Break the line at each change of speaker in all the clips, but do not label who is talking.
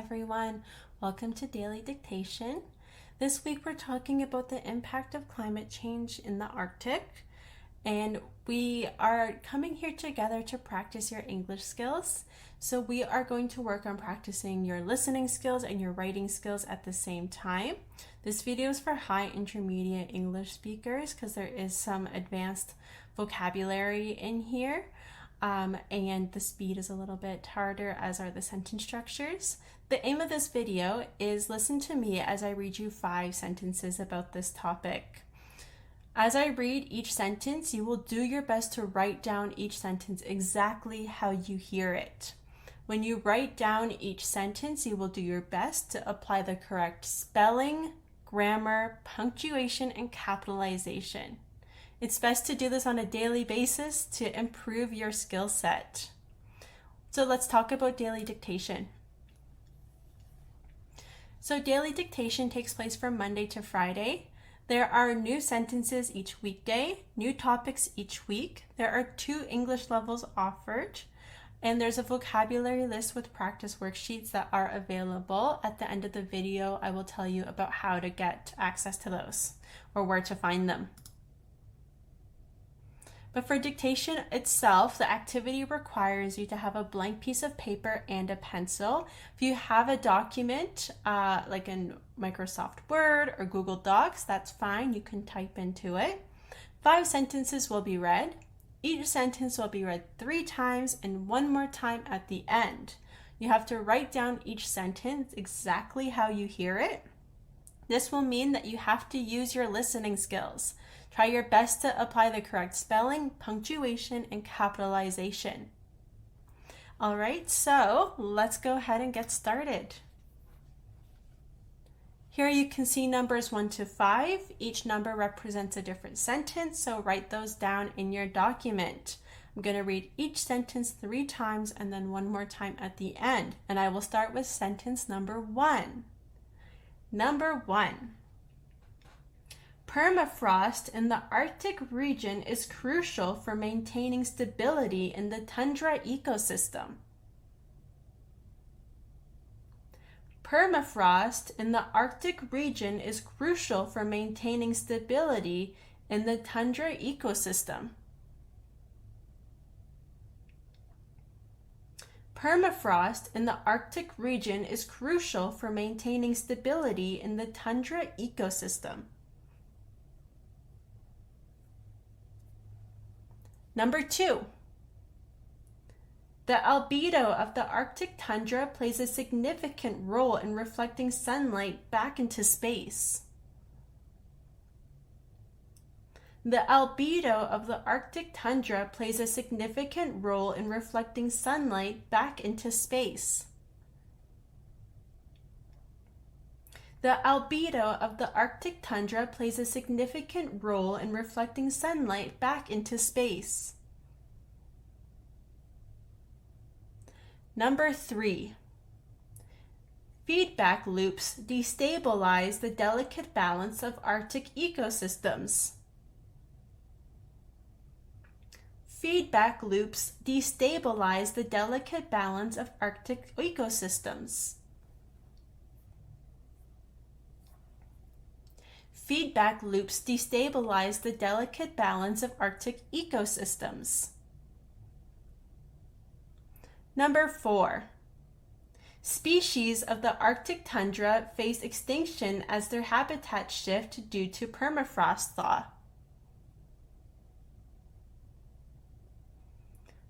everyone. Welcome to Daily Dictation. This week we're talking about the impact of climate change in the Arctic, and we are coming here together to practice your English skills. So we are going to work on practicing your listening skills and your writing skills at the same time. This video is for high intermediate English speakers because there is some advanced vocabulary in here. And the speed is a little bit harder, as are the sentence structures. The aim of this video is listen to me as I read you 5 sentences about this topic. As I read each sentence, you will do your best to write down each sentence exactly how you hear it. When you write down each sentence, you will do your best to apply the correct spelling, grammar, punctuation, and capitalization. It's best to do this on a daily basis to improve your skill set. So let's talk about daily dictation. So daily dictation takes place from Monday to Friday. There are new sentences each weekday, new topics each week. There are 2 English levels offered, and there's a vocabulary list with practice worksheets that are available. At the end of the video, I will tell you about how to get access to those or where to find them. But for dictation itself, the activity requires you to have a blank piece of paper and a pencil. If you have a document, like in Microsoft Word or Google Docs, that's fine. You can type into it. 5 sentences will be read. Each sentence will be read 3 times and 1 more time at the end. You have to write down each sentence exactly how you hear it. This will mean that you have to use your listening skills. Try your best to apply the correct spelling, punctuation, and capitalization. All right, so let's go ahead and get started. Here you can see numbers 1 to 5. Each number represents a different sentence, so write those down in your document. I'm going to read each sentence 3 times and then 1 more time at the end. And I will start with sentence number 1. Number 1. Permafrost in the Arctic region is crucial for maintaining stability in the tundra ecosystem. Permafrost in the Arctic region is crucial for maintaining stability in the tundra ecosystem. Permafrost in the Arctic region is crucial for maintaining stability in the tundra ecosystem. Number 2. The albedo of the Arctic tundra plays a significant role in reflecting sunlight back into space. The albedo of the Arctic tundra plays a significant role in reflecting sunlight back into space. The albedo of the Arctic tundra plays a significant role in reflecting sunlight back into space. Number 3. Feedback loops destabilize the delicate balance of Arctic ecosystems. Feedback loops destabilize the delicate balance of Arctic ecosystems. Feedback loops destabilize the delicate balance of Arctic ecosystems. Number 4. Species of the Arctic tundra face extinction as their habitats shift due to permafrost thaw.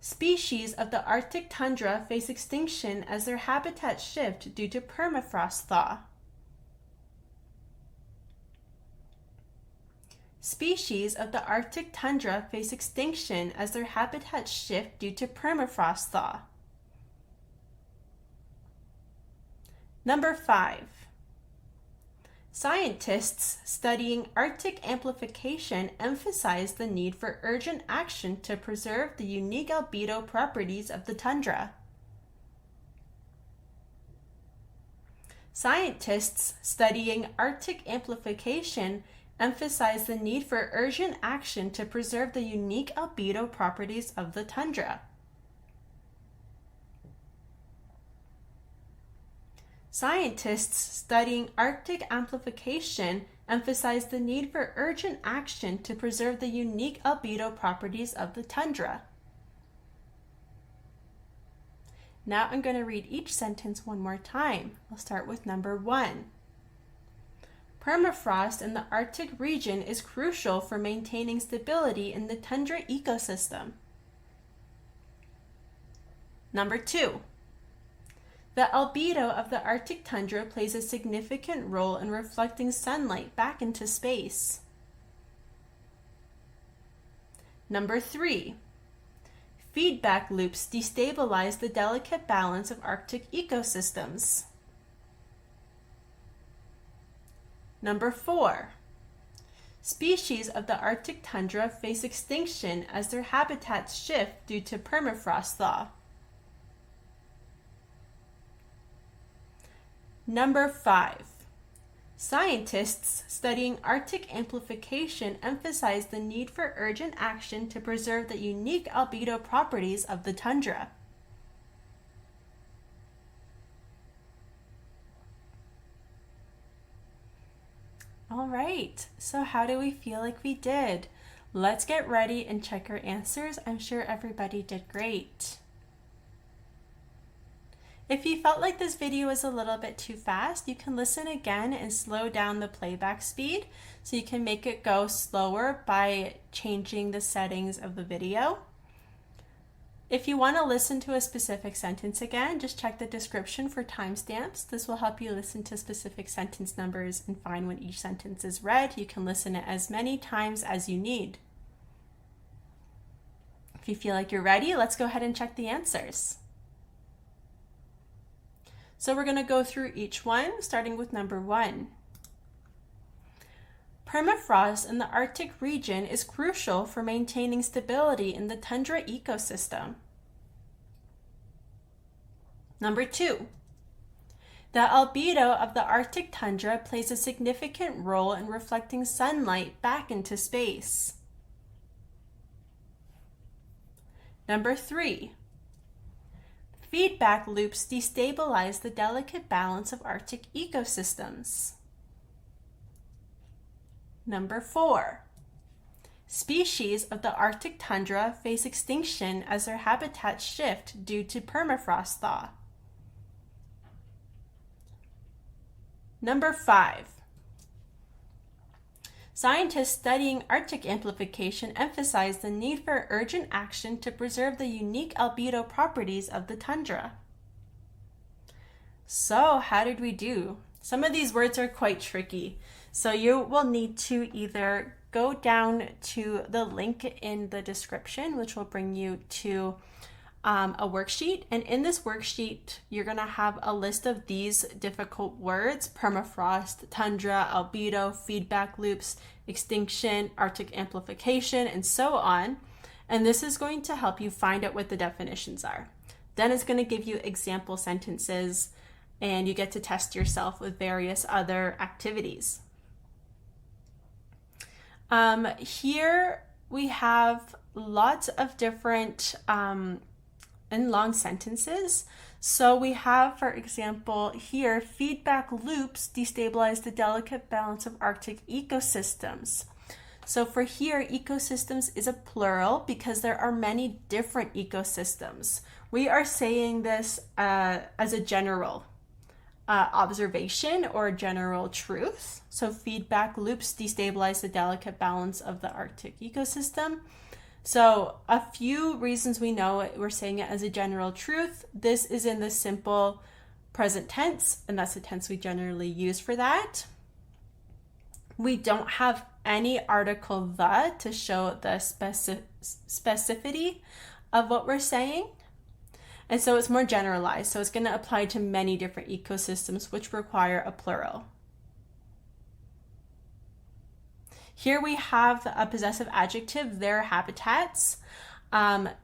Species of the Arctic tundra face extinction as their habitats shift due to permafrost thaw. Species of the Arctic tundra face extinction as their habitats shift due to permafrost thaw. Number 5. Scientists studying Arctic amplification emphasize the need for urgent action to preserve the unique albedo properties of the tundra. Scientists studying Arctic amplification emphasize the need for urgent action to preserve the unique albedo properties of the tundra. Scientists studying Arctic amplification emphasize the need for urgent action to preserve the unique albedo properties of the tundra. Now I'm going to read each sentence one more time. I'll start with number 1. Permafrost in the Arctic region is crucial for maintaining stability in the tundra ecosystem. Number 2. The albedo of the Arctic tundra plays a significant role in reflecting sunlight back into space. Number 3. Feedback loops destabilize the delicate balance of Arctic ecosystems. Number 4. Species of the Arctic tundra face extinction as their habitats shift due to permafrost thaw. Number 5. Scientists studying Arctic amplification emphasize the need for urgent action to preserve the unique albedo properties of the tundra. All right, so how do we feel like we did? Let's get ready and check our answers. I'm sure everybody did great. If you felt like this video was a little bit too fast, you can listen again and slow down the playback speed so you can make it go slower by changing the settings of the video. If you want to listen to a specific sentence again, just check the description for timestamps. This will help you listen to specific sentence numbers and find when each sentence is read. You can listen it as many times as you need. If you feel like you're ready, let's go ahead and check the answers. So we're going to go through each one, starting with number 1. Permafrost in the Arctic region is crucial for maintaining stability in the tundra ecosystem. Number 2. The albedo of the Arctic tundra plays a significant role in reflecting sunlight back into space. Number 3. Feedback loops destabilize the delicate balance of Arctic ecosystems. Number 4. Species of the Arctic tundra face extinction as their habitats shift due to permafrost thaw. Number 5. Scientists studying Arctic amplification emphasize the need for urgent action to preserve the unique albedo properties of the tundra. So, how did we do? Some of these words are quite tricky, so you will need to either go down to the link in the description, which will bring you to a worksheet, and in this worksheet you're going to have a list of these difficult words: permafrost, tundra, albedo, feedback loops, extinction, Arctic amplification, and so on. And this is going to help you find out what the definitions are. Then it's going to give you example sentences, and you get to test yourself with various other activities. Here we have lots of different and long sentences. So we have, for example, here, feedback loops destabilize the delicate balance of Arctic ecosystems. So for here, ecosystems is a plural because there are many different ecosystems. We are saying this as a general observation or general truth. So feedback loops destabilize the delicate balance of the Arctic ecosystem. So a few reasons we know we're saying it as a general truth. This is in the simple present tense, and that's the tense we generally use for that. We don't have any article the to show the specificity of what we're saying. And so it's more generalized. So it's going to apply to many different ecosystems which require a plural. Here we have a possessive adjective, their habitats.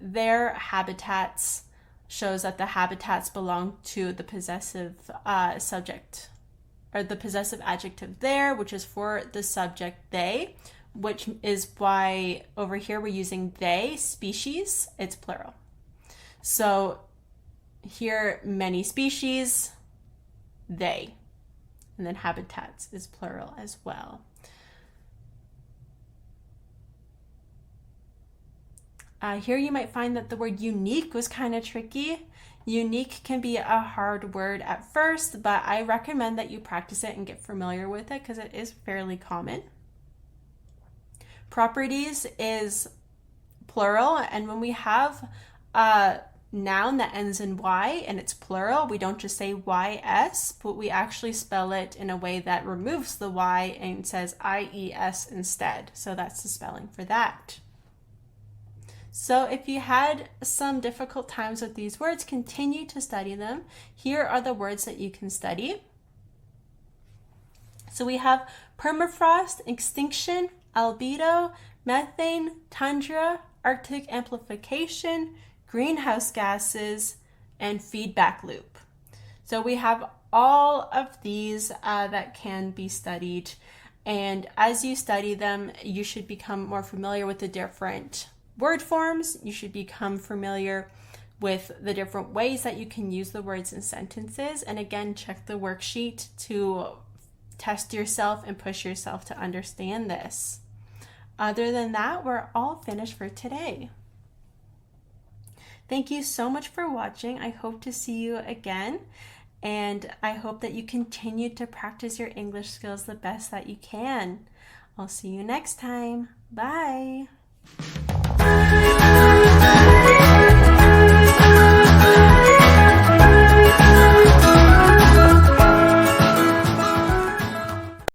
Their habitats shows that the habitats belong to the possessive subject, or the possessive adjective there, which is for the subject they, which is why over here we're using they, species, it's plural. So here, many species, they. And then habitats is plural as well. Here you might find that the word unique was kind of tricky. Unique can be a hard word at first, but I recommend that you practice it and get familiar with it because it is fairly common. Properties is plural, and when we have a noun that ends in y and it's plural, we don't just say ys, but we actually spell it in a way that removes the y and says ies instead. So that's the spelling for that. So if you had some difficult times with these words, continue to study them. Here are the words that you can study. So we have permafrost, extinction, albedo, methane, tundra, Arctic amplification, greenhouse gases, and feedback loop. So we have all of these that can be studied. And as you study them, you should become more familiar with the different word forms. You should become familiar with the different ways that you can use the words in sentences. And again, check the worksheet to test yourself and push yourself to understand this. Other than that, we're all finished for today. Thank you so much for watching. I hope to see you again. And I hope that you continue to practice your English skills the best that you can. I'll see you next time. Bye.